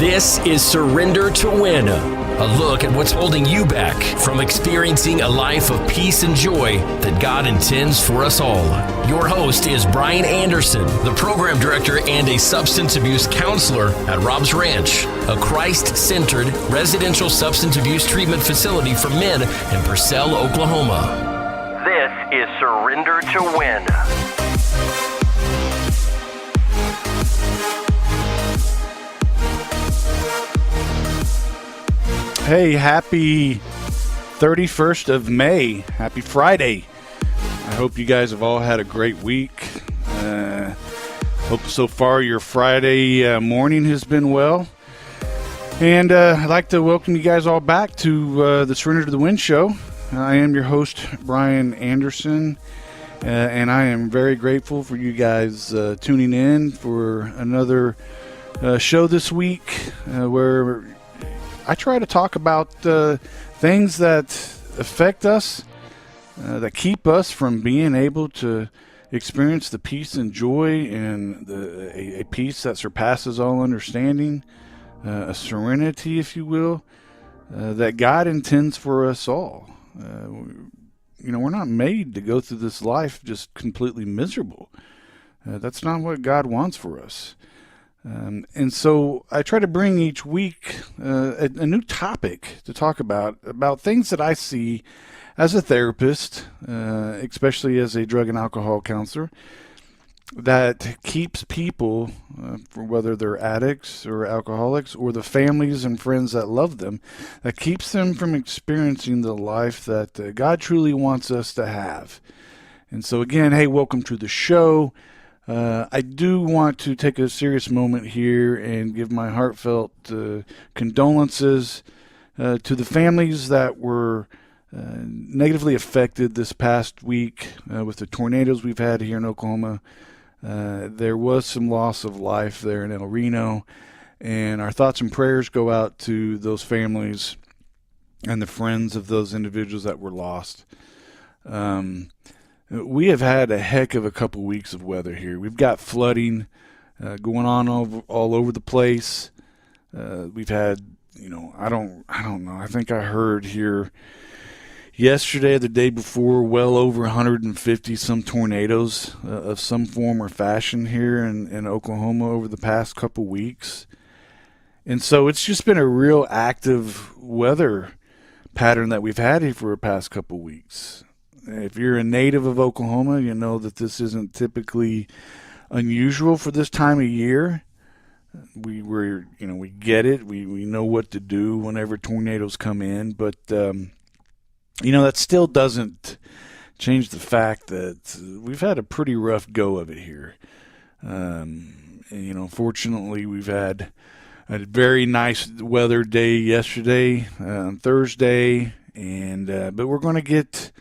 This is Surrender to Win, a look at what's holding you back from experiencing a life of peace and joy that God intends for us all. Your host is Brian Anderson, the program director and a substance abuse counselor at Rob's Ranch, a Christ-centered residential substance abuse treatment facility for men in Purcell, Oklahoma. This is Surrender to Win. Hey, happy 31st of May. Happy Friday. I hope you guys have all had a great week. Hope so far your Friday morning has been well. And I'd like to welcome you guys all back to the Surrender to the Win show. I am your host, Brian Anderson, and I am very grateful for you guys tuning in for another show this week where I try to talk about things that affect us, that keep us from being able to experience the peace and joy and a peace that surpasses all understanding, a serenity, if you will, that God intends for us all. We're not made to go through this life just completely miserable. That's not what God wants for us. And so I try to bring each week a new topic to talk about things that I see as a therapist, especially as a drug and alcohol counselor, that keeps people, whether they're addicts or alcoholics or the families and friends that love them, that keeps them from experiencing the life that God truly wants us to have. And so again, hey, welcome to the show. I do want to take a serious moment here and give my heartfelt condolences to the families that were negatively affected this past week with the tornadoes we've had here in Oklahoma. There was some loss of life there in El Reno, and our thoughts and prayers go out to those families and the friends of those individuals that were lost. We have had a heck of a couple weeks of weather here. We've got flooding going on all over the place. We've had, I don't know. I think I heard here yesterday or the day before, well over 150 some tornadoes of some form or fashion here in Oklahoma over the past couple weeks. And so it's just been a real active weather pattern that we've had here for the past couple weeks. If you're a native of Oklahoma, you know that this isn't typically unusual for this time of year. We get it. We know what to do whenever tornadoes come in, but that still doesn't change the fact that we've had a pretty rough go of it here. Fortunately, we've had a very nice weather day yesterday on Thursday, but we're going to get.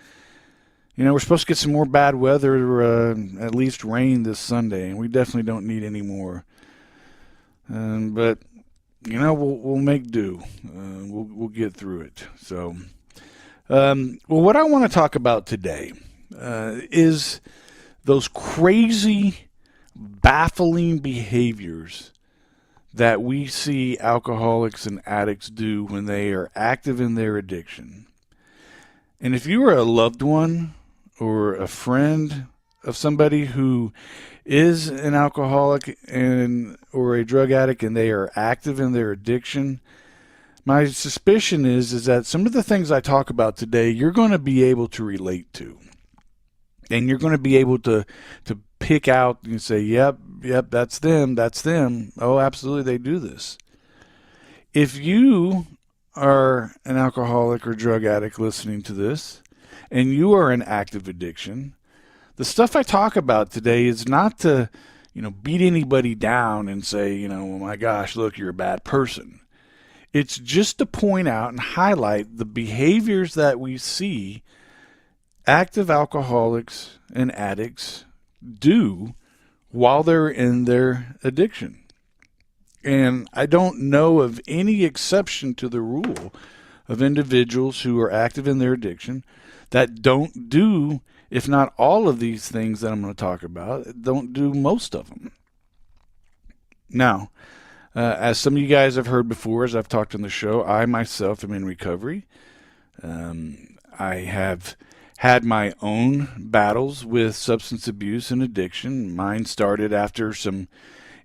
We're supposed to get some more bad weather, at least rain this Sunday, and we definitely don't need any more. But we'll make do. We'll get through it. So, what I want to talk about today is those crazy, baffling behaviors that we see alcoholics and addicts do when they are active in their addiction. And if you are a loved one or a friend of somebody who is an alcoholic or a drug addict and they are active in their addiction, my suspicion is that some of the things I talk about today you're going to be able to relate to. And you're going to be able to pick out and say, yep, that's them. Oh, absolutely, they do this. If you are an alcoholic or drug addict listening to this, and you are in active addiction, the stuff I talk about today is not to, beat anybody down and say, oh my gosh, look, you're a bad person. It's just to point out and highlight the behaviors that we see active alcoholics and addicts do while they're in their addiction. And I don't know of any exception to the rule of individuals who are active in their addiction that don't do, if not all of these things that I'm going to talk about, don't do most of them. Now, As some of you guys have heard before, as I've talked on the show, I myself am in recovery. I have had my own battles with substance abuse and addiction. Mine started after some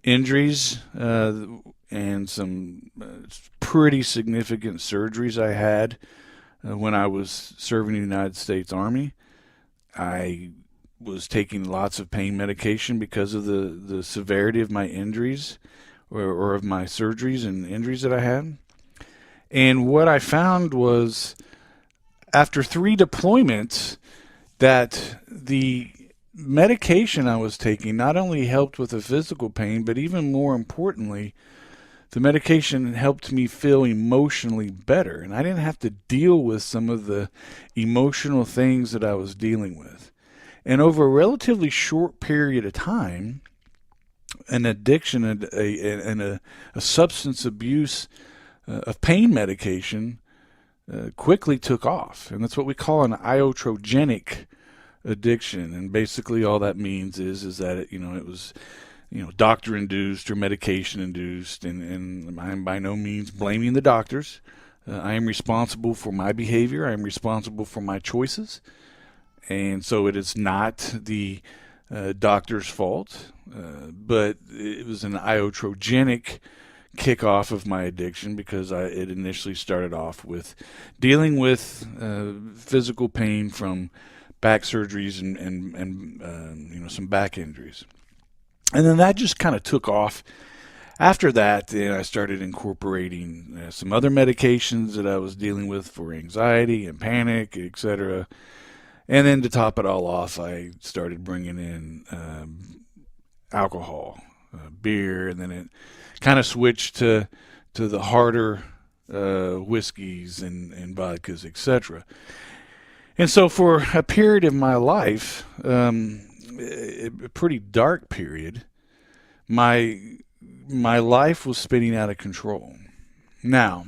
injuries and some pretty significant surgeries I had when I was serving in the United States Army. I was taking lots of pain medication because of the severity of my injuries or of my surgeries and injuries that I had. And what I found was, after 3 deployments, that the medication I was taking not only helped with the physical pain, but even more importantly, the medication helped me feel emotionally better. And I didn't have to deal with some of the emotional things that I was dealing with. And over a relatively short period of time, an addiction and a substance abuse of pain medication quickly took off. And that's what we call an iotrogenic addiction. And basically all that means is that it was doctor induced or medication induced, and I'm by no means blaming the doctors. I am responsible for my behavior. I am responsible for my choices. And so it is not the doctor's fault, but it was an iotrogenic kickoff of my addiction because it initially started off with dealing with physical pain from back surgeries and some back injuries. And then that just kind of took off. After that, I started incorporating some other medications that I was dealing with for anxiety and panic, etc. And then to top it all off, I started bringing in alcohol, beer, and then it kind of switched to the harder whiskeys and vodkas, etc. And so for a period of my life, a pretty dark period, my life was spinning out of control. Now,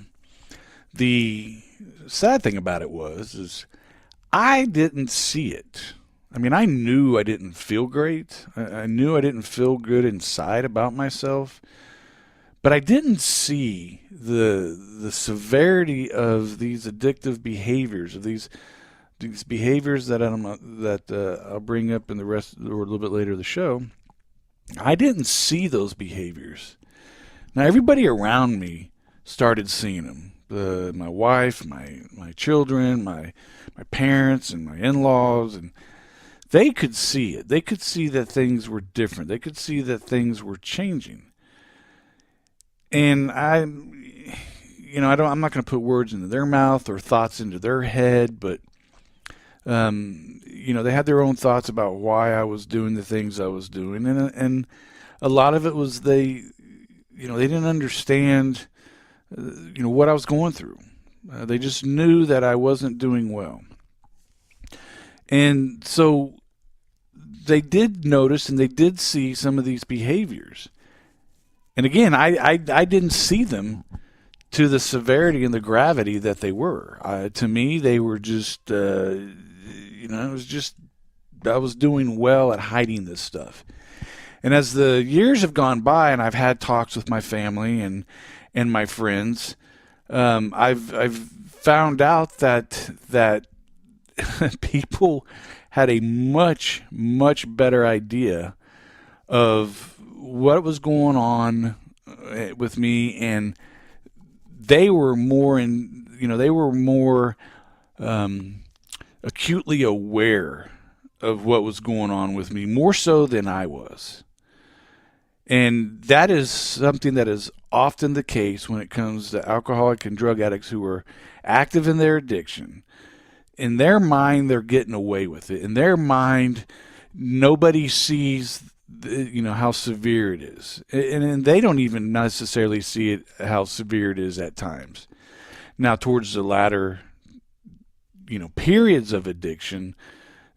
the sad thing about it is I didn't see it. I mean, I knew I didn't feel great. I knew I didn't feel good inside about myself. But I didn't see the severity of these addictive behaviors, of these behaviors that I'll bring up in the rest or a little bit later of the show. I didn't see those behaviors. Now everybody around me started seeing them. My wife, my children, my parents, and my in-laws, and they could see it. They could see that things were different. They could see that things were changing. And I'm not going to put words into their mouth or thoughts into their head, but they had their own thoughts about why I was doing the things I was doing, and a lot of it was they didn't understand, what I was going through. They just knew that I wasn't doing well, and so they did notice and they did see some of these behaviors. And again, I didn't see them to the severity and the gravity that they were. To me, they were just, it was just, I was doing well at hiding this stuff. And as the years have gone by and I've had talks with my family and my friends, I've found out that people had a much, much better idea of what was going on with me, and they were more acutely aware of what was going on with me, more so than I was. And that is something that is often the case when it comes to alcoholic and drug addicts who are active in their addiction. In their mind, they're getting away with it. In their mind, nobody sees how severe it is. And they don't even necessarily see it, how severe it is at times. Now, towards the latter, periods of addiction,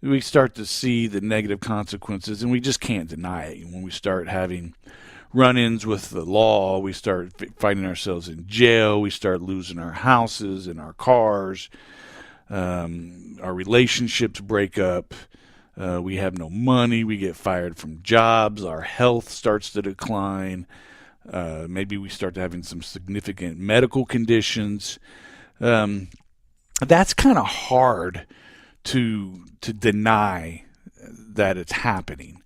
we start to see the negative consequences, and we just can't deny it. When we start having run-ins with the law, we start finding ourselves in jail, we start losing our houses and our cars, our relationships break up, we have no money, we get fired from jobs, our health starts to decline, Maybe we start having some significant medical conditions. That's kind of hard to deny that it's happening.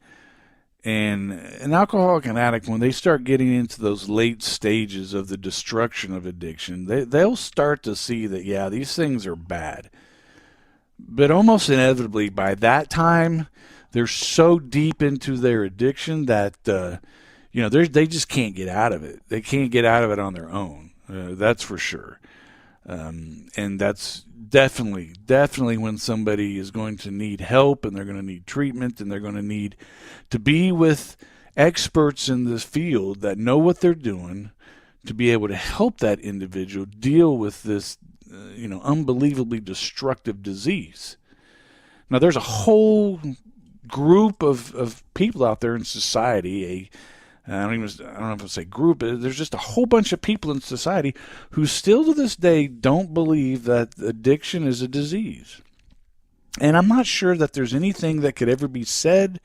And an alcoholic and addict, when they start getting into those late stages of the destruction of addiction, they'll start to see that, yeah, these things are bad. But almost inevitably, by that time, they're so deep into their addiction that, they just can't get out of it. They can't get out of it on their own. That's for sure. And that's definitely when somebody is going to need help, and they're going to need treatment, and they're going to need to be with experts in this field that know what they're doing to be able to help that individual deal with this, unbelievably destructive disease. Now, there's a whole group of people out there in society, I don't know if I'll say group, there's just a whole bunch of people in society who still to this day don't believe that addiction is a disease. And I'm not sure that there's anything that could ever be said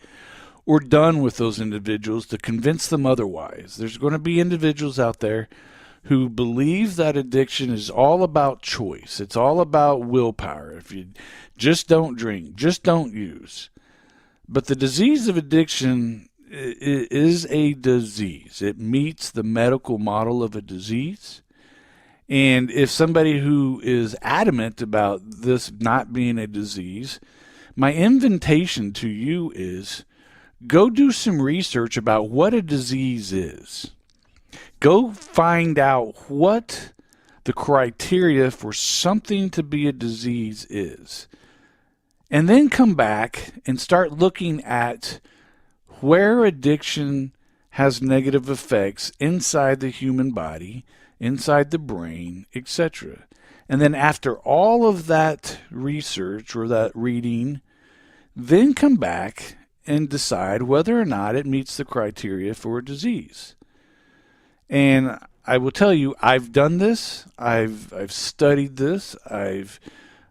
or done with those individuals to convince them otherwise. There's going to be individuals out there who believe that addiction is all about choice. It's all about willpower. If you just don't drink, just don't use. But the disease of addiction is a disease. It meets the medical model of a disease. And if somebody who is adamant about this not being a disease, my invitation to you is go do some research about what a disease is. Go find out what the criteria for something to be a disease is. And then come back and start looking at where addiction has negative effects inside the human body, inside the brain, etc. And then after all of that research or that reading, then come back and decide whether or not it meets the criteria for a disease. And I will tell you, I've done this. I've studied this. I've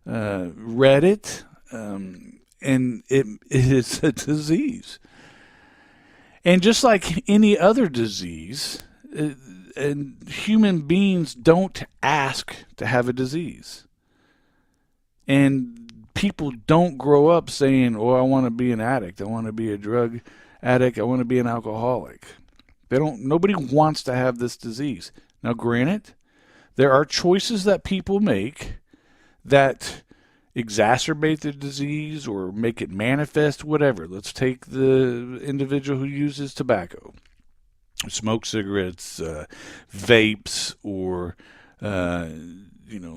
read it, and it is a disease. And just like any other disease, and human beings don't ask to have a disease. And people don't grow up saying, "Oh, I want to be an addict. I want to be a drug addict. I want to be an alcoholic." Nobody wants to have this disease. Now, granted, there are choices that people make that exacerbate the disease or make it manifest, whatever. Let's take the individual who uses tobacco, smokes cigarettes, vapes, or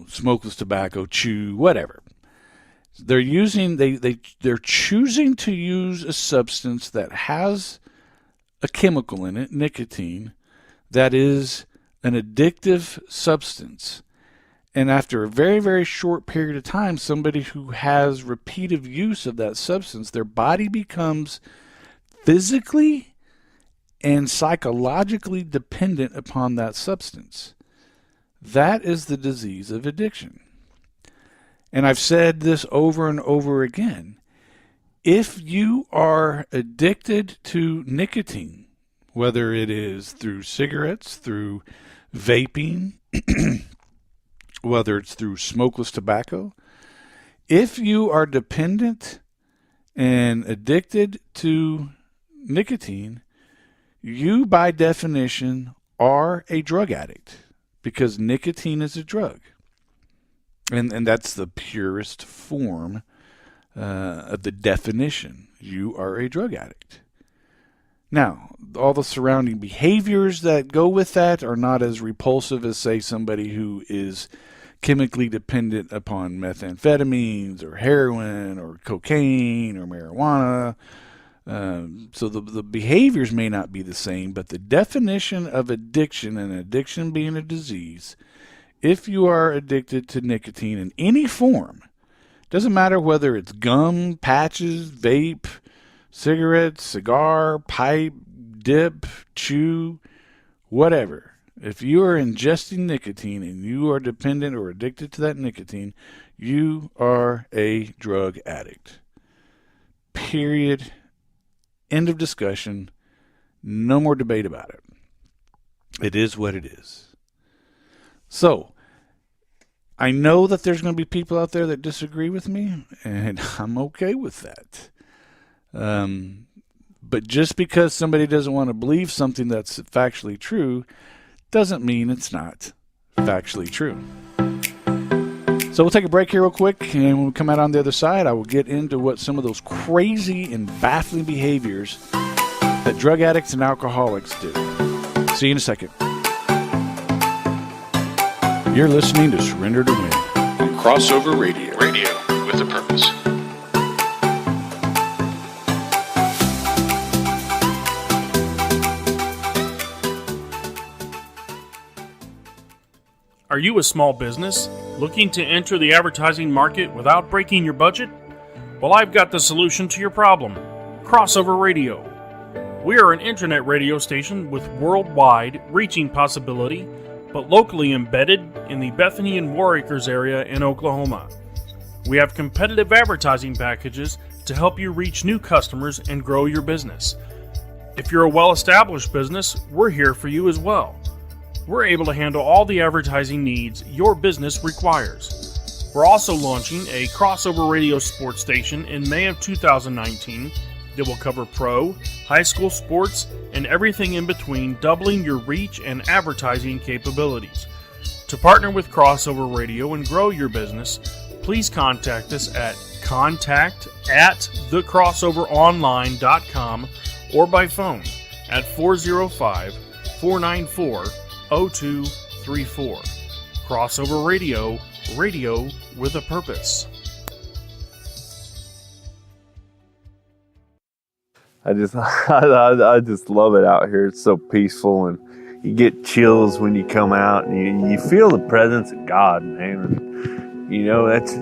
smokeless tobacco, chew, whatever. They're choosing to use a substance that has a chemical in it, nicotine, that is an addictive substance. And after a very, very short period of time, somebody who has repeated use of that substance, their body becomes physically and psychologically dependent upon that substance. That is the disease of addiction. And I've said this over and over again. If you are addicted to nicotine, whether it is through cigarettes, through vaping, whether it's through smokeless tobacco, if you are dependent and addicted to nicotine, you by definition are a drug addict, because nicotine is a drug. And that's the purest form of the definition. You are a drug addict. Now, all the surrounding behaviors that go with that are not as repulsive as, say, somebody who is chemically dependent upon methamphetamines or heroin or cocaine or marijuana. So the behaviors may not be the same, but the definition of addiction, and addiction being a disease, if you are addicted to nicotine in any form, doesn't matter whether it's gum, patches, vape, cigarette, cigar, pipe, dip, chew, whatever. If you are ingesting nicotine and you are dependent or addicted to that nicotine, you are a drug addict. Period. End of discussion. No more debate about it. It is what it is. So, I know that there's going to be people out there that disagree with me, and I'm okay with that. But just because somebody doesn't want to believe something that's factually true doesn't mean it's not factually true. So we'll take a break here real quick, and when we come out on the other side, I will get into what some of those crazy and baffling behaviors that drug addicts and alcoholics do. See you in a second. You're listening to Surrender to Win on Crossover Radio. Radio with a purpose. Are you a small business looking to enter the advertising market without breaking your budget? Well, I've got the solution to your problem. Crossover Radio. We are an internet radio station with worldwide reaching possibility, but locally embedded in the Bethany and War Acres area in Oklahoma. We have competitive advertising packages to help you reach new customers and grow your business. If you're a well-established business, we're here for you as well. We're able to handle all the advertising needs your business requires. We're also launching a crossover radio sports station in May of 2019 that will cover pro, high school sports, and everything in between, doubling your reach and advertising capabilities. To partner with Crossover Radio and grow your business, please contact us at contact@thecrossoveronline.com or by phone at 405-494-0234. Crossover Radio, radio with a purpose. I just love it out here. It's so peaceful, and you get chills when you come out, and you feel the presence of God, man. And, you know, it's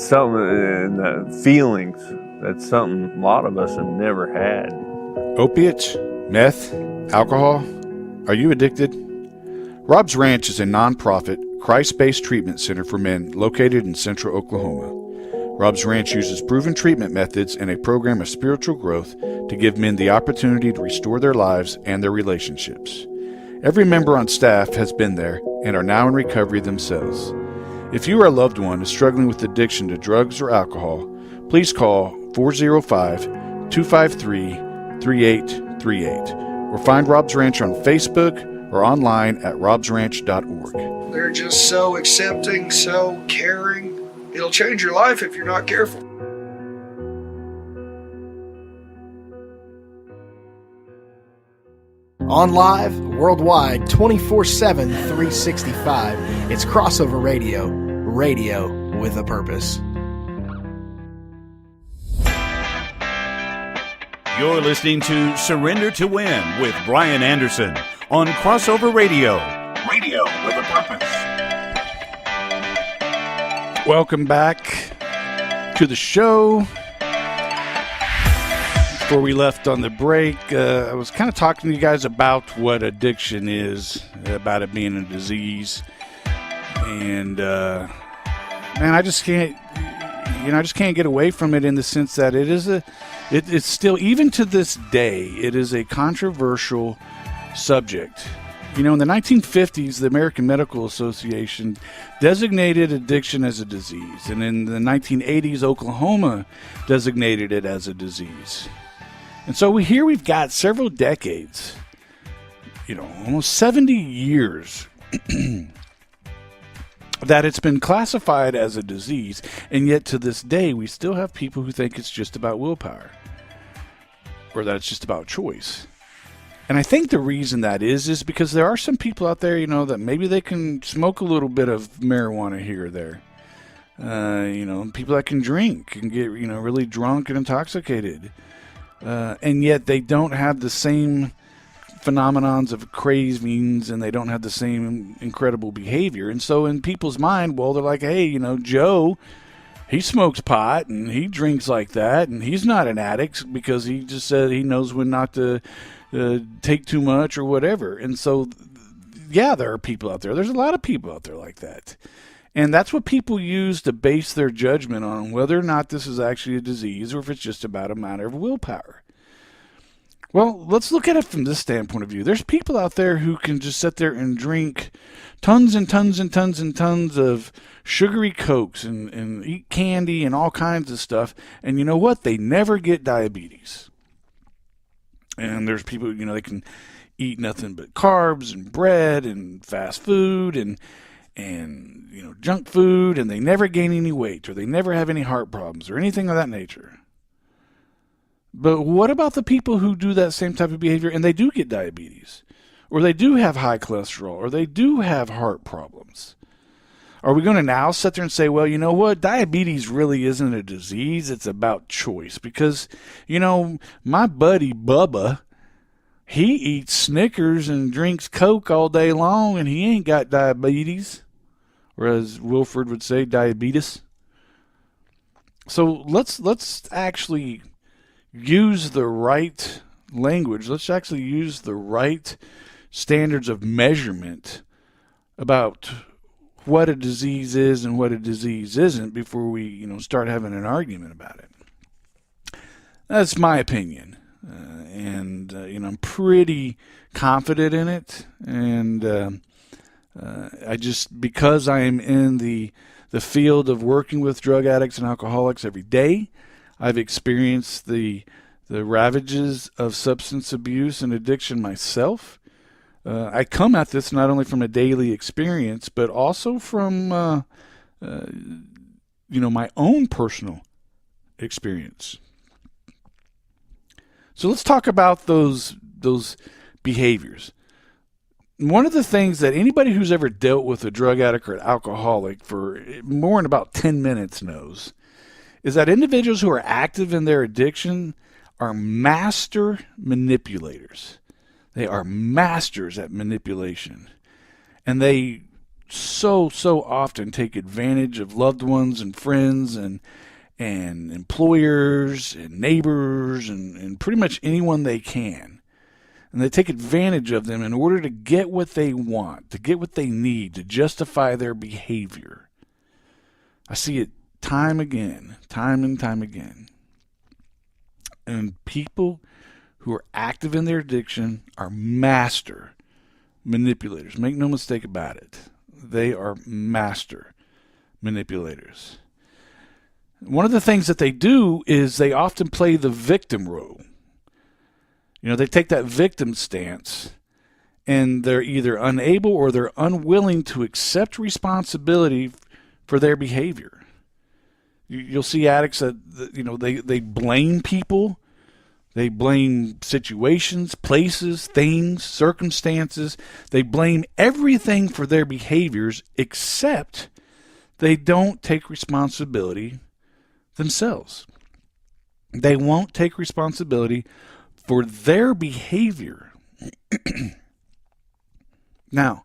something, and the feelings, that's something a lot of us have never had. Opiates, meth, alcohol. Are you addicted? Rob's Ranch is a non-profit, Christ-based treatment center for men located in central Oklahoma. Rob's Ranch uses proven treatment methods and a program of spiritual growth to give men the opportunity to restore their lives and their relationships. Every member on staff has been there and are now in recovery themselves. If you or a loved one is struggling with addiction to drugs or alcohol, please call 405-253-3838 or find Rob's Ranch on Facebook or online at robsranch.org. They're just so accepting, so caring. It'll change your life if you're not careful. On live, worldwide, 24/7, 365. It's Crossover Radio. Radio with a purpose. You're listening to Surrender to Win with Brian Anderson on Crossover Radio. Radio with a purpose. Welcome back to the show. Before we left on the break, I was kind of talking to you guys about what addiction is, about it being a disease. And, man, I just can't get away from it in the sense that it's still, even to this day, it is a controversial subject. You know, in the 1950s, the American Medical Association designated addiction as a disease. And in the 1980s, Oklahoma designated it as a disease. And so we've got several decades, almost 70 years that it's been classified as a disease. And yet to this day, we still have people who think it's just about willpower or that it's just about choice. And I think the reason that is because there are some people out there, that maybe they can smoke a little bit of marijuana here or there. People that can drink and get, really drunk and intoxicated. And yet they don't have the same phenomenons of cravings, and they don't have the same incredible behavior. And so in people's mind, well, they're like, hey, Joe, he smokes pot and he drinks like that, and he's not an addict because he just said he knows when not to take too much or whatever. And so, yeah, there are people out there. There's a lot of people out there like that. And that's what people use to base their judgment on whether or not this is actually a disease or if it's just about a matter of willpower. Well, let's look at it from this standpoint of view. There's people out there who can just sit there and drink tons and tons and tons and tons of sugary Cokes and eat candy and all kinds of stuff. And you know what? They never get diabetes. And there's people, they can eat nothing but carbs and bread and fast food and junk food, and they never gain any weight, or they never have any heart problems or anything of that nature. But what about the people who do that same type of behavior and they do get diabetes, or they do have high cholesterol, or they do have heart problems? Are we going to now sit there and say, well, you know what? Diabetes really isn't a disease. It's about choice. Because, my buddy Bubba, he eats Snickers and drinks Coke all day long, and he ain't got diabetes. Or as Wilford would say, diabetes. So let's actually use the right language. Let's actually use the right standards of measurement about what a disease is and what a disease isn't before we, start having an argument about it. That's my opinion. And I'm pretty confident in it. And because I am in the field of working with drug addicts and alcoholics every day, I've experienced the ravages of substance abuse and addiction myself. I come at this not only from a daily experience, but also from, my own personal experience. So let's talk about those behaviors. One of the things that anybody who's ever dealt with a drug addict or an alcoholic for more than about 10 minutes knows is that individuals who are active in their addiction are master manipulators. They are masters at manipulation. And they so often take advantage of loved ones and friends and employers and neighbors and pretty much anyone they can. And they take advantage of them in order to get what they want, to get what they need, to justify their behavior. I see it time and time again. And people who are active in their addiction are master manipulators. Make no mistake about it. They are master manipulators. One of the things that they do is they often play the victim role. They take that victim stance, and they're either unable or they're unwilling to accept responsibility for their behavior. You'll see addicts that, they blame people. They blame situations, places, things, circumstances. They blame everything for their behaviors, except they don't take responsibility themselves. They won't take responsibility for their behavior. Now,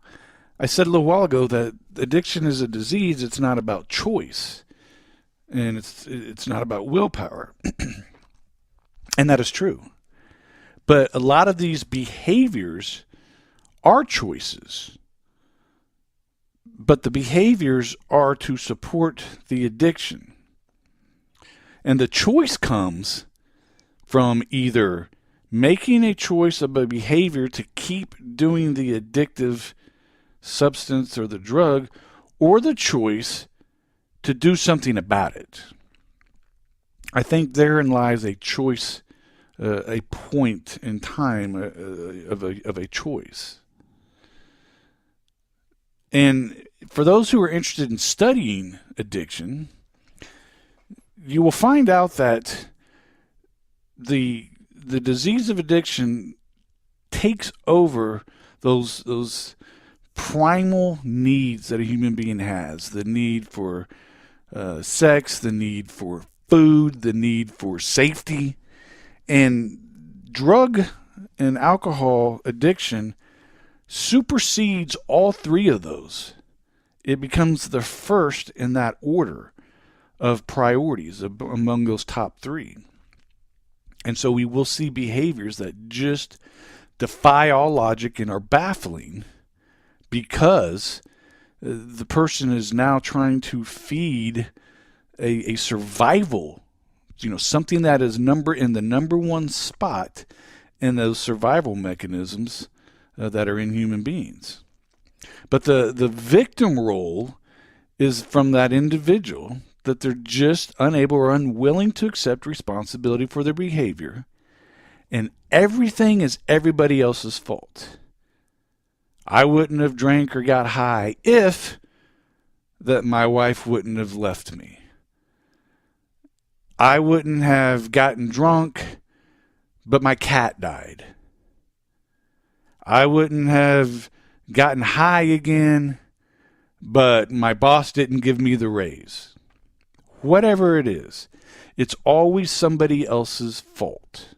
I said a little while ago that addiction is a disease. It's not about choice. And it's not about willpower. And that is true. But a lot of these behaviors are choices. But the behaviors are to support the addiction. And the choice comes from either making a choice of a behavior to keep doing the addictive substance or the drug, or the choice to do something about it. I think therein lies a choice, a point in time of a choice. And for those who are interested in studying addiction, you will find out that the disease of addiction takes over those primal needs that a human being has. The need for sex, the need for food, the need for safety. And drug and alcohol addiction supersedes all three of those. It becomes the first in that order of priorities among those top three. And so we will see behaviors that just defy all logic and are baffling because the person is now trying to feed a survival, something that is in the number one spot and those survival mechanisms that are in human beings. But the victim role is from that individual, that they're just unable or unwilling to accept responsibility for their behavior, and everything is everybody else's fault. I wouldn't have drank or got high if that my wife wouldn't have left me. I wouldn't have gotten drunk, but my cat died. I wouldn't have gotten high again, but my boss didn't give me the raise. Whatever it is, it's always somebody else's fault.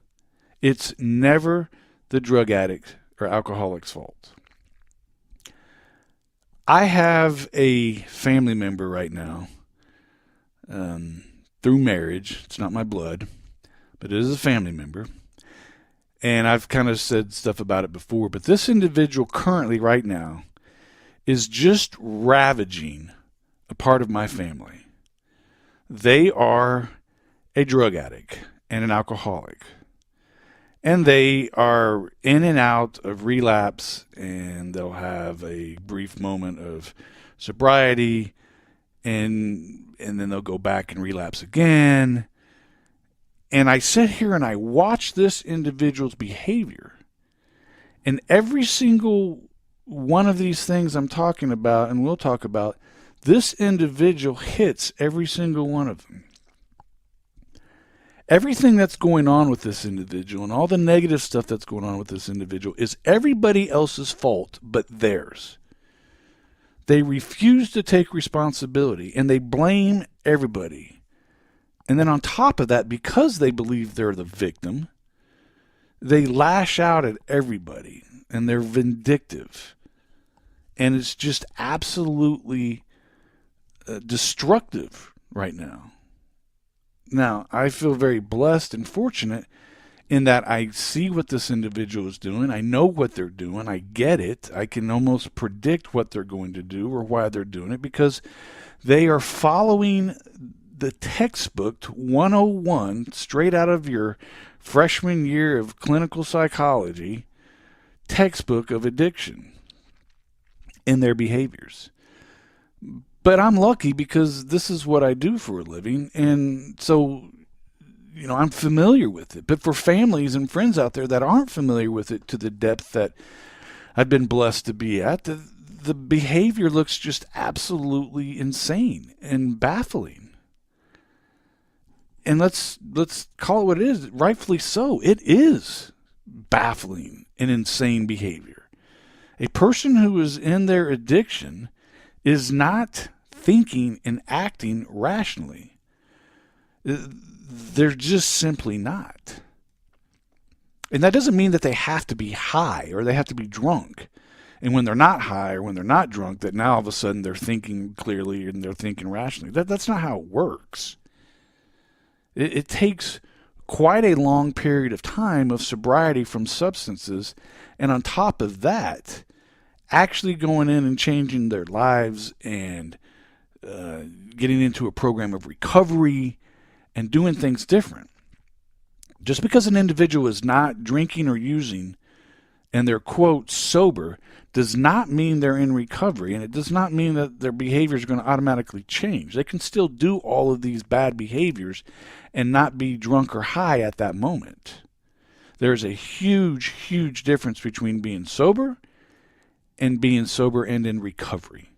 It's never the drug addict or alcoholic's fault. I have a family member right now, through marriage. It's not my blood, but it is a family member. And I've kind of said stuff about it before, but this individual currently right now is just ravaging a part of my family. They are a drug addict and an alcoholic. And they are in and out of relapse, and they'll have a brief moment of sobriety, and then they'll go back and relapse again. And I sit here and I watch this individual's behavior. And every single one of these things I'm talking about, and we'll talk about, this individual hits every single one of them. Everything that's going on with this individual and all the negative stuff that's going on with this individual is everybody else's fault but theirs. They refuse to take responsibility, and they blame everybody. And then on top of that, because they believe they're the victim, they lash out at everybody, and they're vindictive. And it's just absolutely destructive right now. Now, I feel very blessed and fortunate in that I see what this individual is doing. I know what they're doing. I get it. I can almost predict what they're going to do or why they're doing it, because they are following the textbook 101 straight out of your freshman year of clinical psychology textbook of addiction in their behaviors. But I'm lucky because this is what I do for a living, and so, I'm familiar with it. But for families and friends out there that aren't familiar with it to the depth that I've been blessed to be at, the behavior looks just absolutely insane and baffling. And let's call it what it is. Rightfully so. It is baffling and insane behavior. A person who is in their addiction is not thinking and acting rationally. They're just simply not. And that doesn't mean that they have to be high or they have to be drunk. And when they're not high or when they're not drunk, that now all of a sudden they're thinking clearly and they're thinking rationally. That's not how it works. It takes quite a long period of time of sobriety from substances, and on top of that, actually going in and changing their lives and getting into a program of recovery and doing things different. Just because an individual is not drinking or using and they're, quote, sober, does not mean they're in recovery, and it does not mean that their behavior is going to automatically change. They can still do all of these bad behaviors and not be drunk or high at that moment. There's a huge, huge difference between being sober and in recovery.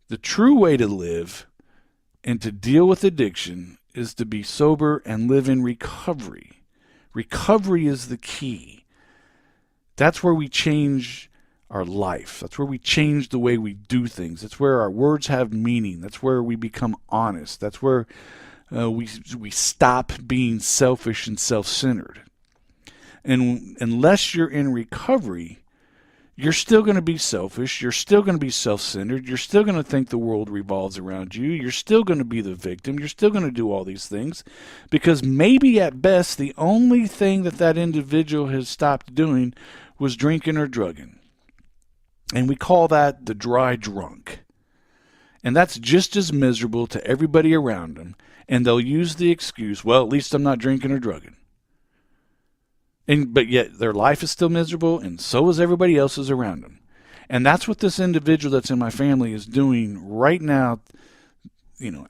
The true way to live and to deal with addiction is to be sober and live in recovery. Recovery is the key. That's where we change our life. That's where we change the way we do things. That's where our words have meaning. That's where we become honest. That's where we stop being selfish and self-centered. And unless you're in recovery, you're still going to be selfish. You're still going to be self-centered. You're still going to think the world revolves around you. You're still going to be the victim. You're still going to do all these things because maybe at best the only thing that individual has stopped doing was drinking or drugging. And we call that the dry drunk. And that's just as miserable to everybody around them. And they'll use the excuse, well, at least I'm not drinking or drugging. But yet their life is still miserable, and so is everybody else's around them. And that's what this individual that's in my family is doing right now,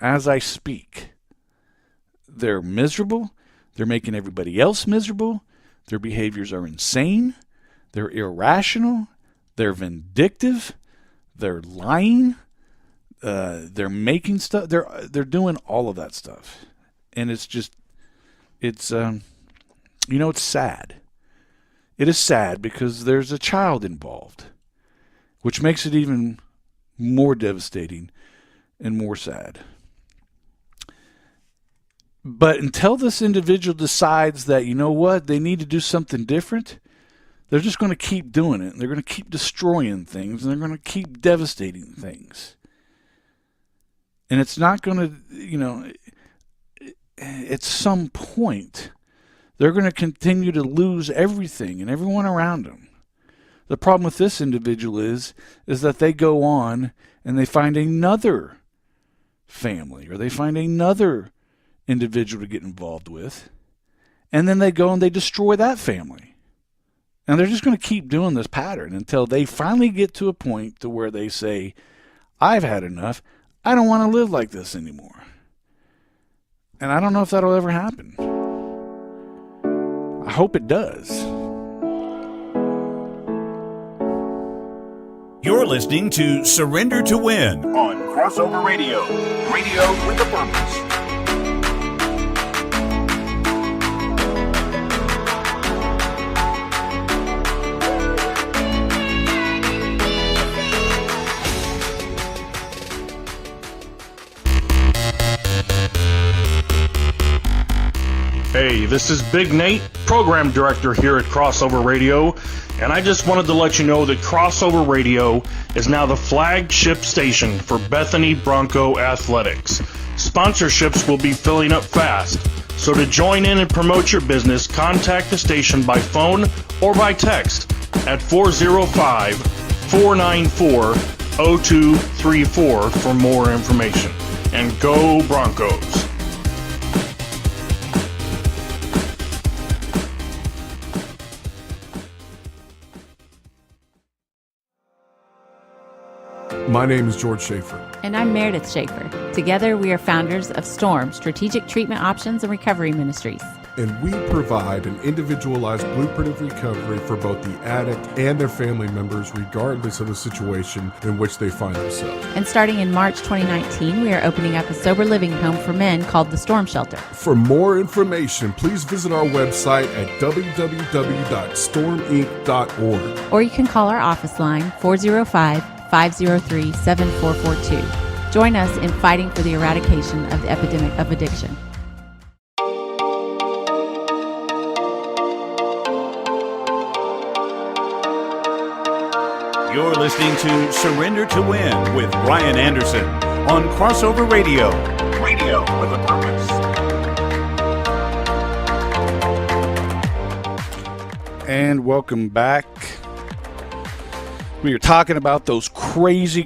as I speak. They're miserable. They're making everybody else miserable. Their behaviors are insane. They're irrational. They're vindictive. They're lying. They're making stuff. They're doing all of that stuff. And it's sad. It is sad because there's a child involved, which makes it even more devastating and more sad. But until this individual decides that, they need to do something different, they're just going to keep doing it. They're going to keep destroying things, and they're going to keep devastating things. And it's not going to, at some point, they're going to continue to lose everything and everyone around them. The problem with this individual is that they go on and they find another family, or they find another individual to get involved with, and then they go and they destroy that family. And they're just going to keep doing this pattern until they finally get to a point to where they say, I've had enough. I don't want to live like this anymore. And I don't know if that'll ever happen. I hope it does. You're listening to Surrender to Win on Crossover Radio. Radio with a purpose. Hey, this is Big Nate, Program Director here at Crossover Radio, and I just wanted to let you know that Crossover Radio is now the flagship station for Bethany Bronco Athletics. Sponsorships will be filling up fast, so to join in and promote your business, contact the station by phone or by text at 405-494-0234 for more information. And go Broncos! My name is George Schaefer. And I'm Meredith Schaefer. Together, we are founders of STORM, Strategic Treatment Options and Recovery Ministries. And we provide an individualized blueprint of recovery for both the addict and their family members, regardless of the situation in which they find themselves. And starting in March 2019, we are opening up a sober living home for men called the Storm Shelter. For more information, please visit our website at www.storminc.org. Or you can call our office line, 405-503-7442. Join us in fighting for the eradication of the epidemic of addiction. You're listening to Surrender to Win with Brian Anderson on Crossover Radio. Radio with a purpose. And welcome back. We are talking about those crazy,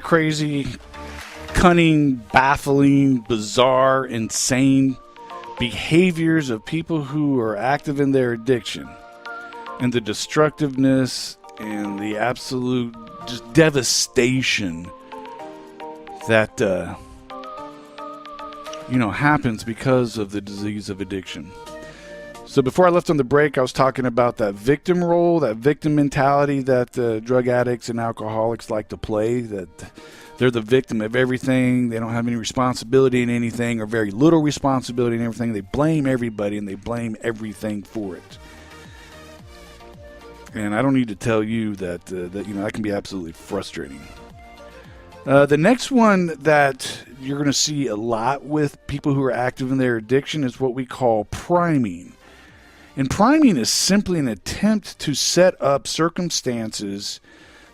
cunning, baffling, bizarre, insane behaviors of people who are active in their addiction, and the destructiveness and the absolute just devastation that happens because of the disease of addiction. So before I left on the break, I was talking about that victim role, that victim mentality that drug addicts and alcoholics like to play, that they're the victim of everything. They don't have any responsibility in anything, or very little responsibility in everything. They blame everybody and they blame everything for it. And I don't need to tell you that that can be absolutely frustrating. The next one that you're going to see a lot with people who are active in their addiction is what we call priming. And priming is simply an attempt to set up circumstances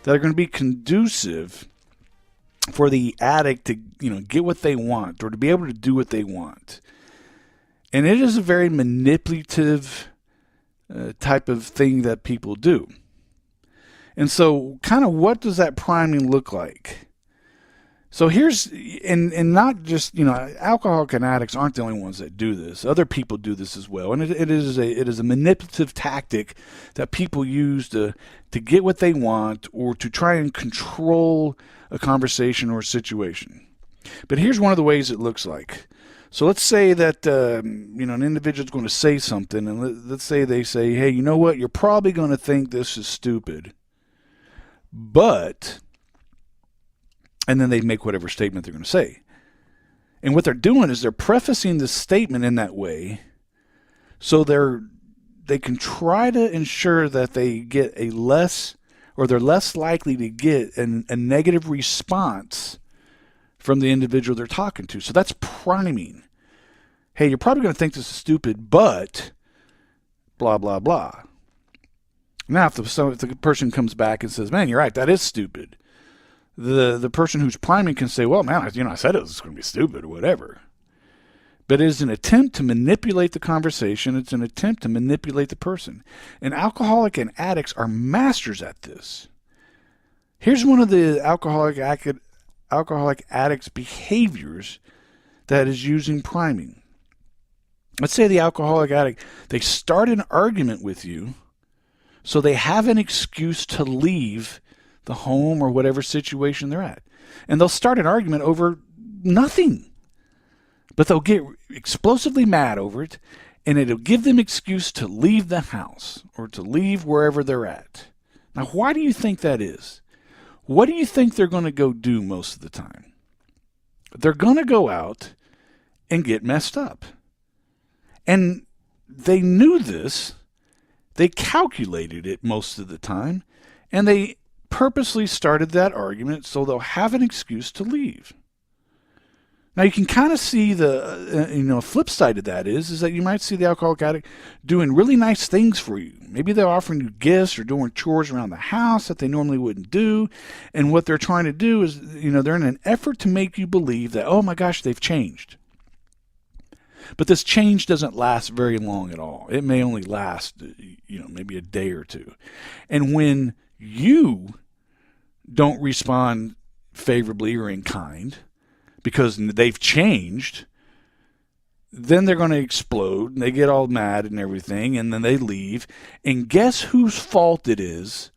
that are going to be conducive for the addict to get what they want, or to be able to do what they want. And it is a very manipulative type of thing that people do. And so kind of what does that priming look like? So here's, and not just, alcoholic and addicts aren't the only ones that do this. Other people do this as well. And it is a manipulative tactic that people use to get what they want or to try and control a conversation or a situation. But here's one of the ways it looks like. So let's say that, an individual is going to say something, and let's say they say, hey, you know what? You're probably going to think this is stupid, but... And then they make whatever statement they're going to say. And what they're doing is they're prefacing the statement in that way so they can try to ensure that they get they're less likely to get a negative response from the individual they're talking to. So that's priming. Hey, you're probably going to think this is stupid, but blah, blah, blah. Now, if the person comes back and says, man, you're right, that is stupid. The person who's priming can say, well, man, I said it was going to be stupid or whatever. But it is an attempt to manipulate the conversation. It's an attempt to manipulate the person. And alcoholic and addicts are masters at this. Here's one of the alcoholic addicts' behaviors that is using priming. Let's say the alcoholic addict, they start an argument with you so they have an excuse to leave the home or whatever situation they're at. And they'll start an argument over nothing. But they'll get explosively mad over it, and it'll give them excuse to leave the house or to leave wherever they're at. Now, why do you think that is? What do you think they're going to go do most of the time? They're going to go out and get messed up. And they knew this. They calculated it most of the time, and they purposely started that argument so they'll have an excuse to leave. Now you can kind of see the flip side of that is that you might see the alcoholic addict doing really nice things for you. Maybe they're offering you gifts or doing chores around the house that they normally wouldn't do. And what they're trying to do is, they're in an effort to make you believe that, oh my gosh, they've changed. But this change doesn't last very long at all. It may only last, maybe a day or two. And when you don't respond favorably or in kind because they've changed, then they're going to explode and they get all mad and everything, and then they leave. And guess whose fault it is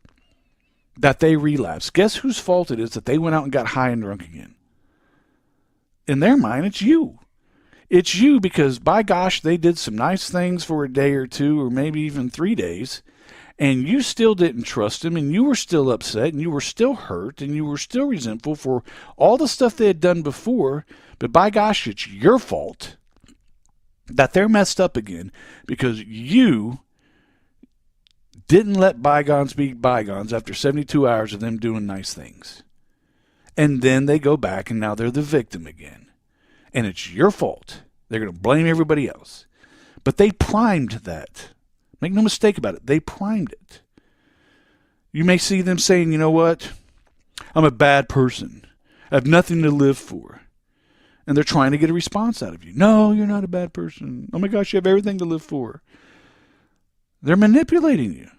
that they relapse? Guess whose fault it is that they went out and got high and drunk again? In their mind, it's you. It's you because, by gosh, they did some nice things for a day or two or maybe even 3 days, and you still didn't trust them, and you were still upset, and you were still hurt, and you were still resentful for all the stuff they had done before. But by gosh, it's your fault that they're messed up again because you didn't let bygones be bygones after 72 hours of them doing nice things. And then they go back, and now they're the victim again. And it's your fault. They're going to blame everybody else. But they primed that. Make no mistake about it. They primed it. You may see them saying, you know what? I'm a bad person. I have nothing to live for. And they're trying to get a response out of you. No, you're not a bad person. Oh my gosh, you have everything to live for. They're manipulating you.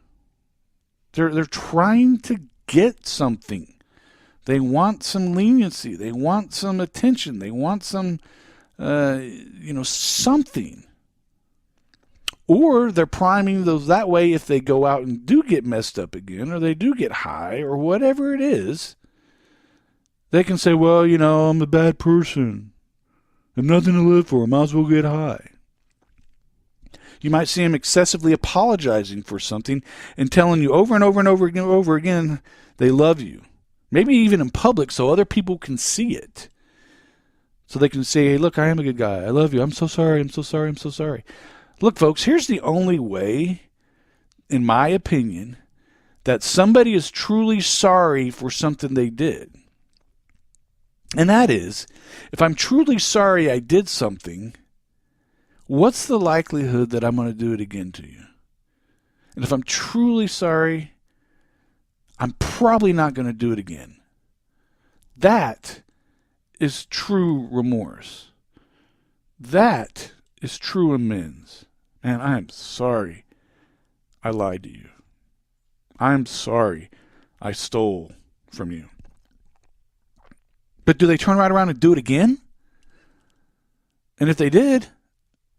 They're trying to get something. They want some leniency. They want some attention. They want some, something. Or they're priming those that way if they go out and do get messed up again, or they do get high, or whatever it is, they can say, well, I'm a bad person. I have nothing to live for. I might as well get high. You might see them excessively apologizing for something and telling you over and over and over again they love you. Maybe even in public so other people can see it. So they can say, hey, look, I am a good guy. I love you. I'm so sorry. I'm so sorry. I'm so sorry. Look, folks, here's the only way, in my opinion, that somebody is truly sorry for something they did. And that is, if I'm truly sorry I did something, what's the likelihood that I'm going to do it again to you? And if I'm truly sorry, I'm probably not going to do it again. That is true remorse. That is true amends. And I'm sorry I lied to you. I'm sorry I stole from you. But do they turn right around and do it again? And if they did,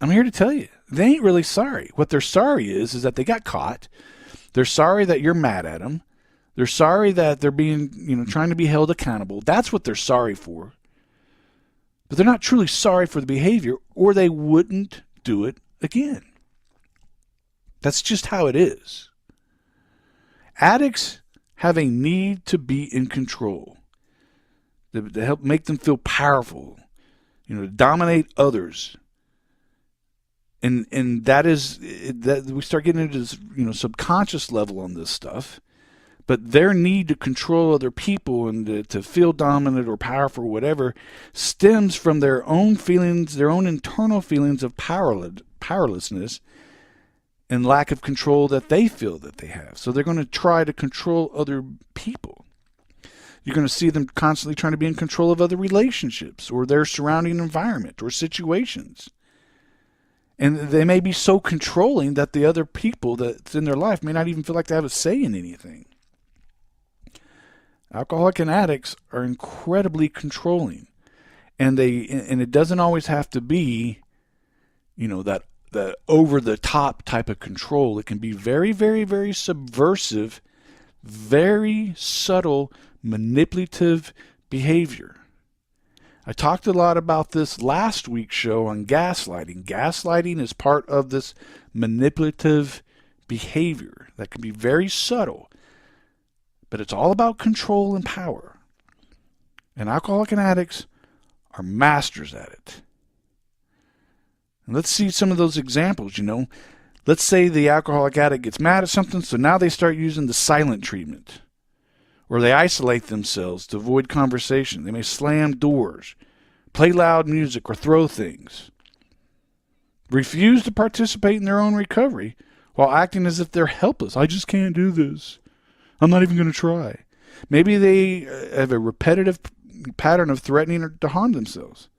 I'm here to tell you, they ain't really sorry. What they're sorry is that they got caught. They're sorry that you're mad at them. They're sorry that they're being, trying to be held accountable. That's what they're sorry for. But they're not truly sorry for the behavior, or they wouldn't do it again. That's just how it is. Addicts have a need to be in control, to help make them feel powerful, to dominate others. And that is that we start getting into this, subconscious level on this stuff. But their need to control other people and to feel dominant or powerful or whatever stems from their own feelings, their own internal feelings of powerlessness and lack of control that they feel that they have. So they're going to try to control other people. You're going to see them constantly trying to be in control of other relationships or their surrounding environment or situations. And they may be so controlling that the other people that's in their life may not even feel like they have a say in anything. Alcoholics and addicts are incredibly controlling, and it doesn't always have to be, that over the top type of control. It can be very, very, very subversive, very subtle, manipulative behavior. I talked a lot about this last week's show on gaslighting. Gaslighting is part of this manipulative behavior that can be very subtle. But it's all about control and power. And alcoholics and addicts are masters at it. And let's see some of those examples, Let's say the alcoholic addict gets mad at something, so now they start using the silent treatment. Or they isolate themselves to avoid conversation. They may slam doors, play loud music, or throw things. Refuse to participate in their own recovery while acting as if they're helpless. I just can't do this. I'm not even going to try. Maybe they have a repetitive pattern of threatening to harm themselves.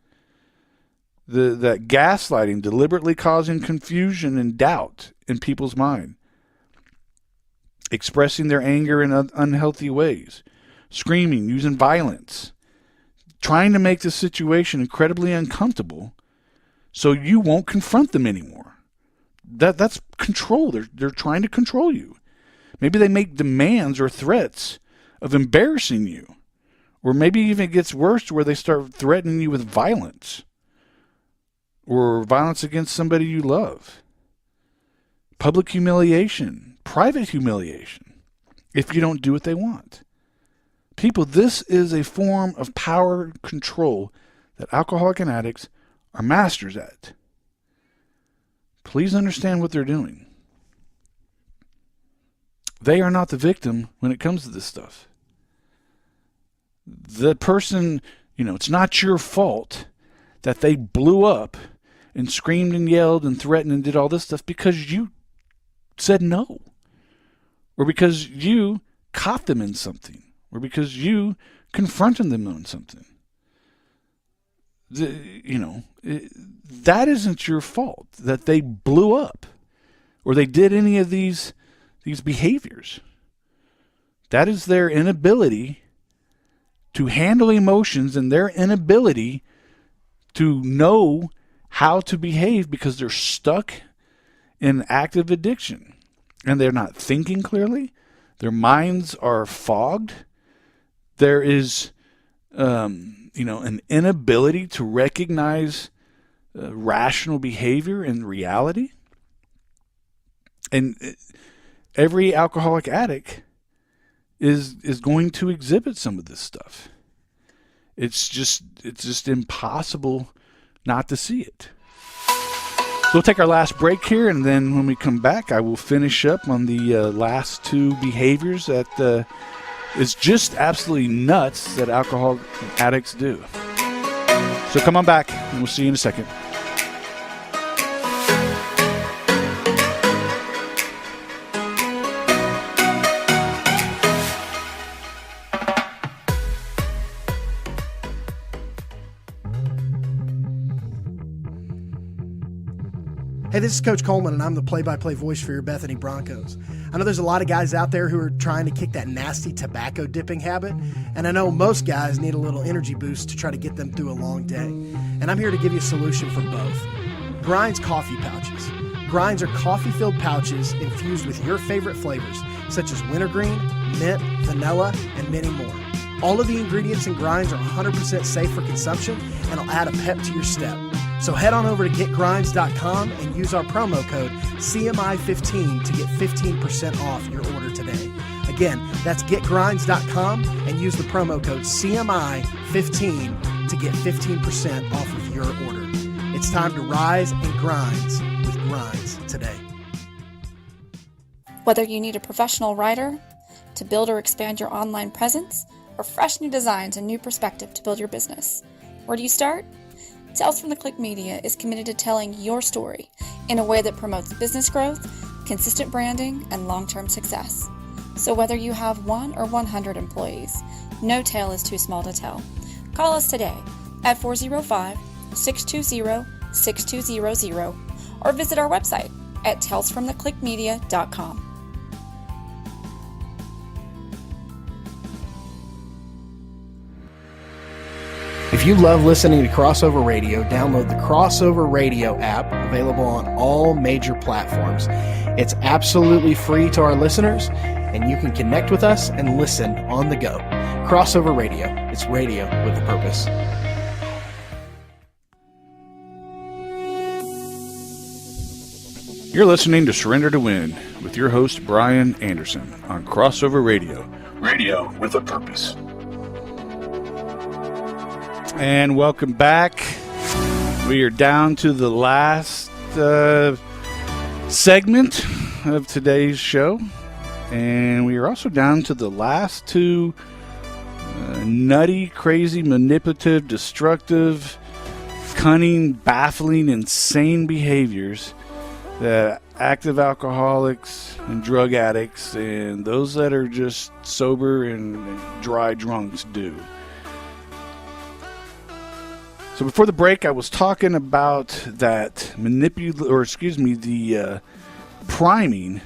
That gaslighting, deliberately causing confusion and doubt in people's mind. Expressing their anger in unhealthy ways. Screaming, using violence. Trying to make the situation incredibly uncomfortable so you won't confront them anymore. That's control. They're trying to control you. Maybe they make demands or threats of embarrassing you. Or maybe even it gets worse to where they start threatening you with violence. Or violence against somebody you love. Public humiliation. Private humiliation. If you don't do what they want. People, this is a form of power control that alcoholics and addicts are masters at. Please understand what they're doing. They are not the victim when it comes to this stuff. The person, it's not your fault that they blew up and screamed and yelled and threatened and did all this stuff because you said no. Or because you caught them in something. Or because you confronted them on something. That isn't your fault that they blew up or they did any of these behaviors. That is their inability to handle emotions and their inability to know how to behave because they're stuck in active addiction and they're not thinking clearly. Their minds are fogged. There is, an inability to recognize rational behavior and reality. And every alcoholic addict is going to exhibit some of this stuff. It's just impossible not to see it. So we'll take our last break here, and then when we come back, I will finish up on the last two behaviors that is just absolutely nuts that alcohol addicts do. So come on back, and we'll see you in a second. Hey, this is Coach Coleman, and I'm the play-by-play voice for your Bethany Broncos. I know there's a lot of guys out there who are trying to kick that nasty tobacco dipping habit, and I know most guys need a little energy boost to try to get them through a long day. And I'm here to give you a solution for both. Grinds Coffee Pouches. Grinds are coffee-filled pouches infused with your favorite flavors, such as wintergreen, mint, vanilla, and many more. All of the ingredients in Grinds are 100% safe for consumption and will add a pep to your step. So head on over to getgrinds.com and use our promo code CMI15 to get 15% off your order today. Again, that's getgrinds.com and use the promo code CMI15 to get 15% off of your order. It's time to rise and grinds with Grinds today. Whether you need a professional writer to build or expand your online presence, or fresh new designs and new perspective to build your business, where do you start? Tales from the Click Media is committed to telling your story in a way that promotes business growth, consistent branding, and long-term success. So whether you have 1 or 100 employees, no tale is too small to tell. Call us today at 405-620-6200 or visit our website at talesfromtheclickmedia.com. If you love listening to Crossover Radio, download the Crossover Radio app, available on all major platforms. It's absolutely free to our listeners, and you can connect with us and listen on the go. Crossover Radio. It's radio with a purpose. You're listening to Surrender to Win with your host, Brian Anderson, on Crossover Radio. Radio with a purpose. And welcome back. We are down to the last segment of today's show. And we are also down to the last two nutty, crazy, manipulative, destructive, cunning, baffling, insane behaviors that active alcoholics and drug addicts and those that are just sober and dry drunks do. So before the break, I was talking about that the priming,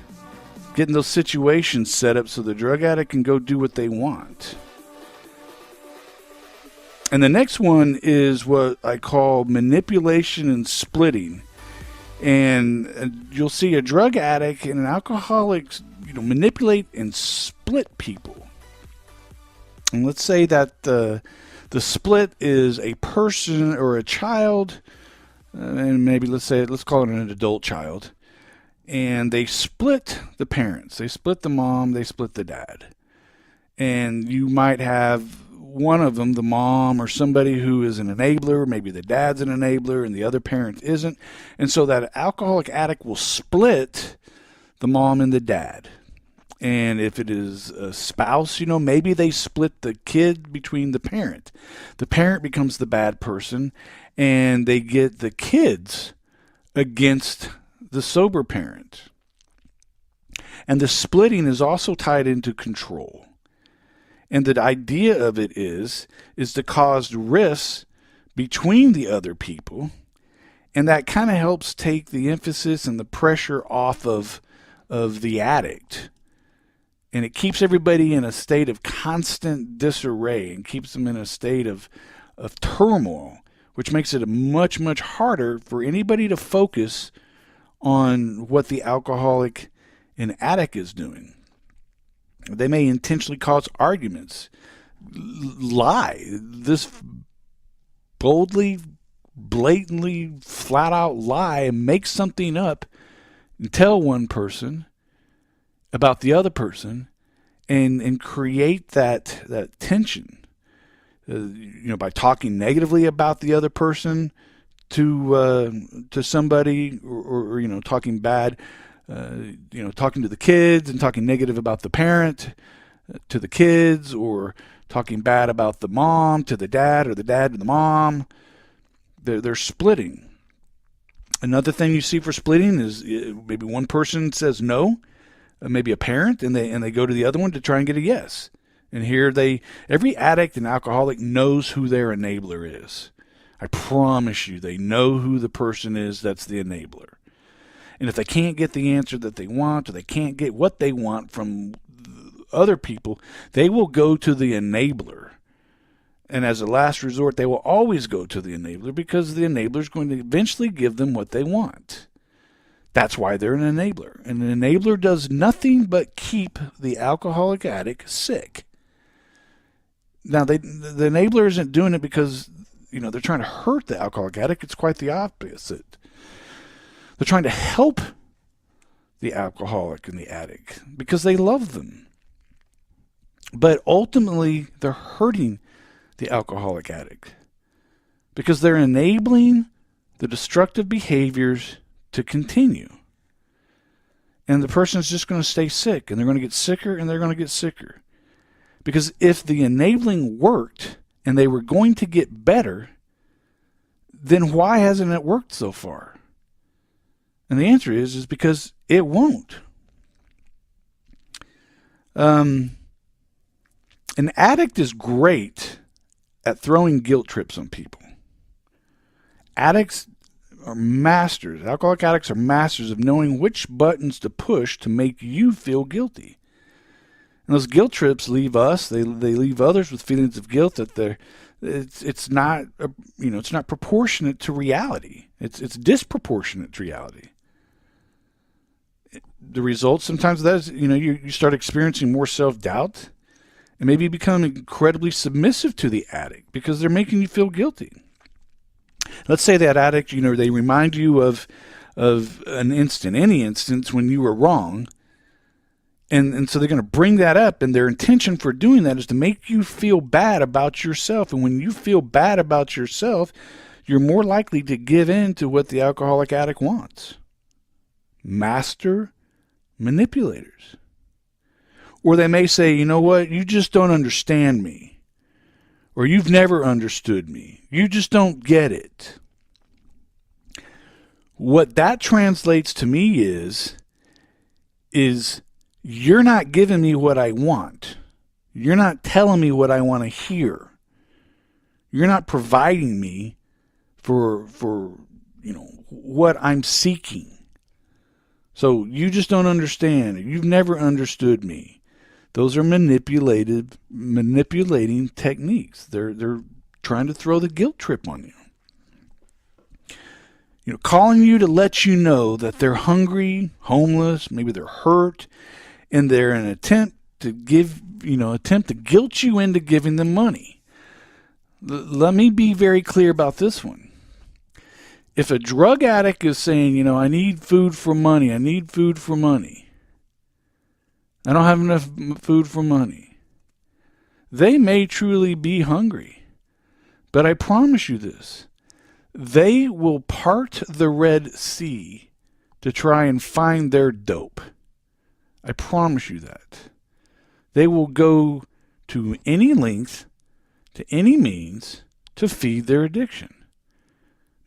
getting those situations set up so the drug addict can go do what they want. And the next one is what I call manipulation and splitting. And you'll see a drug addict and an alcoholic, manipulate and split people. And let's say that the split is a person or a child, and maybe let's call it an adult child, and they split the parents. They split the mom, they split the dad. And you might have one of them, the mom or somebody who is an enabler, maybe the dad's an enabler and the other parent isn't. And so that alcoholic addict will split the mom and the dad. And if it is a spouse, maybe they split the kid between the parent. The parent becomes the bad person, and they get the kids against the sober parent. And the splitting is also tied into control. And the idea of it is to cause risks between the other people, and that kind of helps take the emphasis and the pressure off of the addict. And it keeps everybody in a state of constant disarray and keeps them in a state of turmoil, which makes it much, much harder for anybody to focus on what the alcoholic and addict is doing. They may intentionally cause arguments, lie, this boldly, blatantly, flat out lie and make something up and tell one person about the other person and create that tension, by talking negatively about the other person to somebody or talking bad, talking to the kids and talking negative about the parent to the kids, or talking bad about the mom to the dad or the dad to the mom. They're splitting. Another thing you see for splitting is maybe one person says no, maybe a parent, and they go to the other one to try and get a yes. And here every addict and alcoholic knows who their enabler is. I promise you, they know who the person is that's the enabler. And if they can't get the answer that they want, or they can't get what they want from other people, they will go to the enabler. And as a last resort, they will always go to the enabler, because the enabler is going to eventually give them what they want. That's why they're an enabler. And an enabler does nothing but keep the alcoholic addict sick. Now, the enabler isn't doing it because, they're trying to hurt the alcoholic addict. It's quite the opposite. They're trying to help the alcoholic and the addict because they love them. But ultimately, they're hurting the alcoholic addict because they're enabling the destructive behaviors to continue. And the person's just going to stay sick, and they're going to get sicker, and they're going to get sicker. Because if the enabling worked and they were going to get better, then why hasn't it worked so far? And the answer is because it won't. An addict is great at throwing guilt trips on people. Addicts are masters. Alcoholic addicts are masters of knowing which buttons to push to make you feel guilty. And those guilt trips leave us, they leave others with feelings of guilt that it's not it's not proportionate to reality. It's disproportionate to reality. The result sometimes of that is you start experiencing more self-doubt, and maybe you become incredibly submissive to the addict because they're making you feel guilty. Let's say that addict, they remind you of any instance when you were wrong. And so they're going to bring that up, and their intention for doing that is to make you feel bad about yourself. And when you feel bad about yourself, you're more likely to give in to what the alcoholic addict wants. Master manipulators. Or they may say, you know what, you just don't understand me. Or you've never understood me. You just don't get it. What that translates to me is you're not giving me what I want. You're not telling me what I want to hear. You're not providing me for what I'm seeking. So you just don't understand. You've never understood me. Those are manipulating techniques. They're trying to throw the guilt trip on you. Calling you to let you know that they're hungry, homeless, maybe they're hurt, and they're an attempt to guilt you into giving them money. Let me be very clear about this one. If a drug addict is saying, I need food for money, I don't have enough food for money, they may truly be hungry. But I promise you this, they will part the Red Sea to try and find their dope. I promise you that. They will go to any length, to any means, to feed their addiction.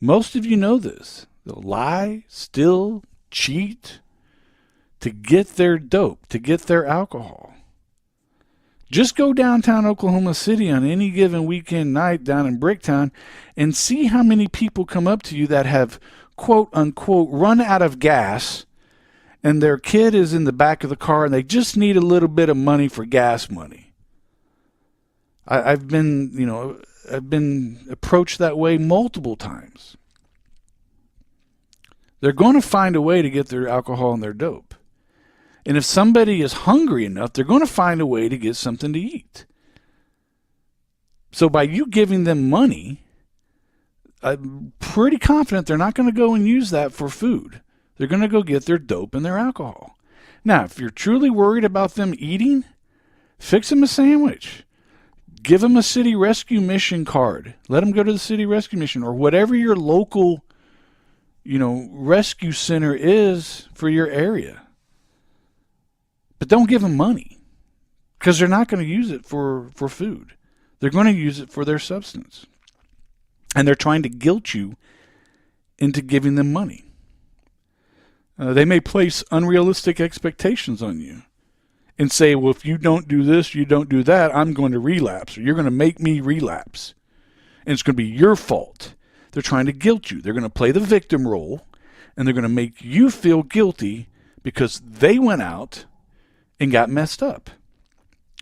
Most of you know this. They'll lie, steal, cheat to get their dope, to get their alcohol. Just go downtown Oklahoma City on any given weekend night down in Bricktown and see how many people come up to you that have, quote unquote, run out of gas, and their kid is in the back of the car and they just need a little bit of money for gas money. I've been approached that way multiple times. They're going to find a way to get their alcohol and their dope. And if somebody is hungry enough, they're going to find a way to get something to eat. So by you giving them money, I'm pretty confident they're not going to go and use that for food. They're going to go get their dope and their alcohol. Now, if you're truly worried about them eating, fix them a sandwich. Give them a city rescue mission card. Let them go to the city rescue mission or whatever your local, rescue center is for your area. But don't give them money because they're not going to use it for food. They're going to use it for their substance. And they're trying to guilt you into giving them money. They may place unrealistic expectations on you and say, well, if you don't do this, you don't do that, I'm going to relapse, or you're going to make me relapse. And it's going to be your fault. They're trying to guilt you. They're going to play the victim role, and they're going to make you feel guilty because they went out and got messed up.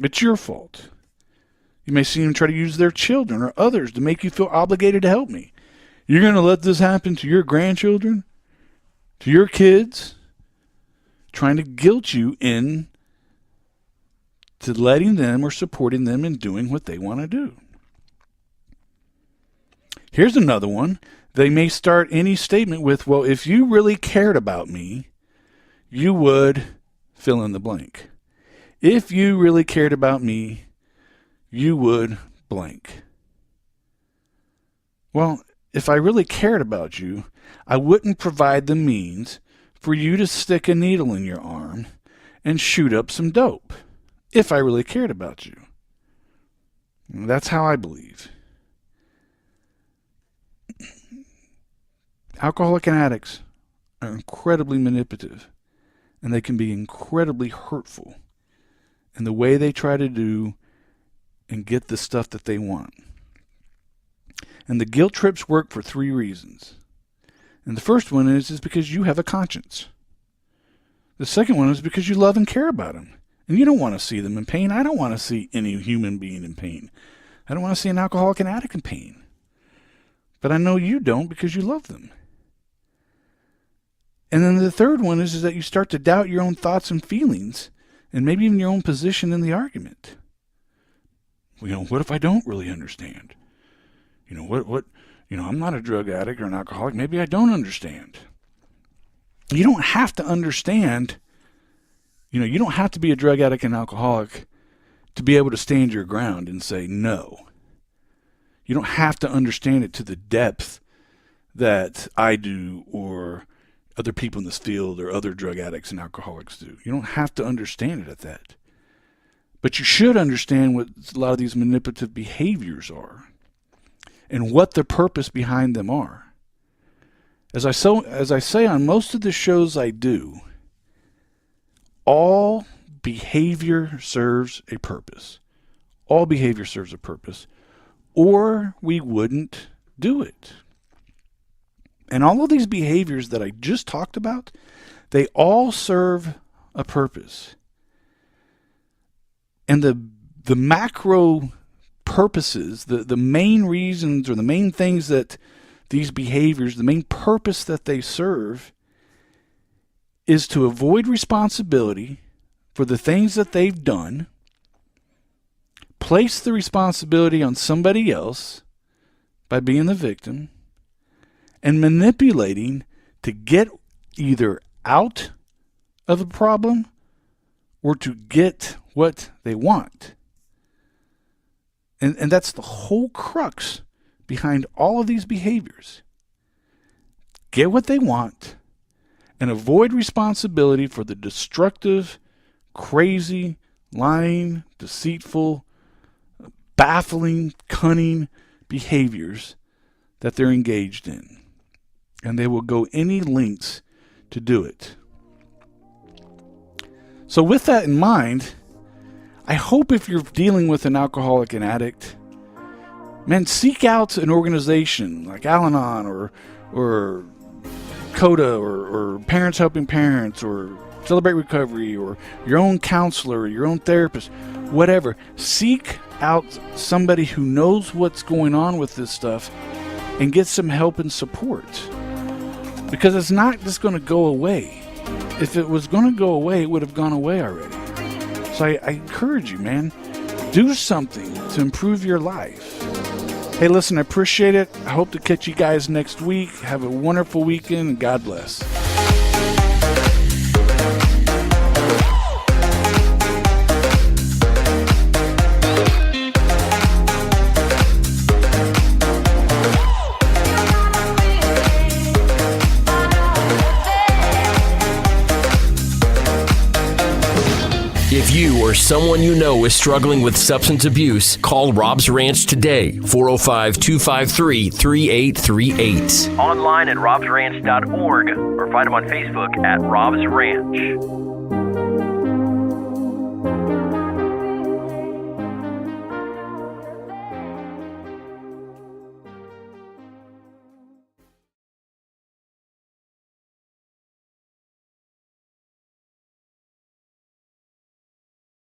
It's your fault. You may see them try to use their children or others to make you feel obligated to help me. You're going to let this happen to your grandchildren, to your kids, trying to guilt you in to letting them or supporting them in doing what they want to do. Here's another one. They may start any statement with, well, if you really cared about me, you would fill in the blank. If you really cared about me, you would blank. Well, if I really cared about you, I wouldn't provide the means for you to stick a needle in your arm and shoot up some dope. If I really cared about you. That's how I believe. Alcoholic and addicts are incredibly manipulative, and they can be incredibly hurtful in the way they try to do and get the stuff that they want. And the guilt trips work for 3 reasons. And the first one is because you have a conscience. The second one is because you love and care about them. And you don't want to see them in pain. I don't want to see any human being in pain. I don't want to see an alcoholic and addict in pain. But I know you don't because you love them. And then the third one is that you start to doubt your own thoughts and feelings and maybe even your own position in the argument. Well, what if I don't really understand? I'm not a drug addict or an alcoholic. Maybe I don't understand. You don't have to understand. You don't have to be a drug addict and alcoholic to be able to stand your ground and say no. You don't have to understand it to the depth that I do or other people in this field or other drug addicts and alcoholics do. You don't have to understand it at that. But you should understand what a lot of these manipulative behaviors are and what the purpose behind them are. As I say on most of the shows I do, all behavior serves a purpose. All behavior serves a purpose, or we wouldn't do it. And all of these behaviors that I just talked about, they all serve a purpose. And the macro purposes, the main reasons or the main things that these behaviors, the main purpose that they serve is to avoid responsibility for the things that they've done, place the responsibility on somebody else by being the victim, and manipulating to get either out of a problem or to get what they want. And that's the whole crux behind all of these behaviors. Get what they want and avoid responsibility for the destructive, crazy, lying, deceitful, baffling, cunning behaviors that they're engaged in. And they will go any lengths to do it. So with that in mind, I hope if you're dealing with an alcoholic and addict, man, seek out an organization like Al-Anon or CODA or Parents Helping Parents or Celebrate Recovery or your own counselor or your own therapist, whatever. Seek out somebody who knows what's going on with this stuff and get some help and support. Because it's not just going to go away. If it was going to go away, it would have gone away already. So I encourage you, man, do something to improve your life. Hey, listen, I appreciate it. I hope to catch you guys next week. Have a wonderful weekend, and God bless. If you or someone you know is struggling with substance abuse, call Rob's Ranch today, 405-253-3838. Online at robsranch.org or find them on Facebook at Rob's Ranch.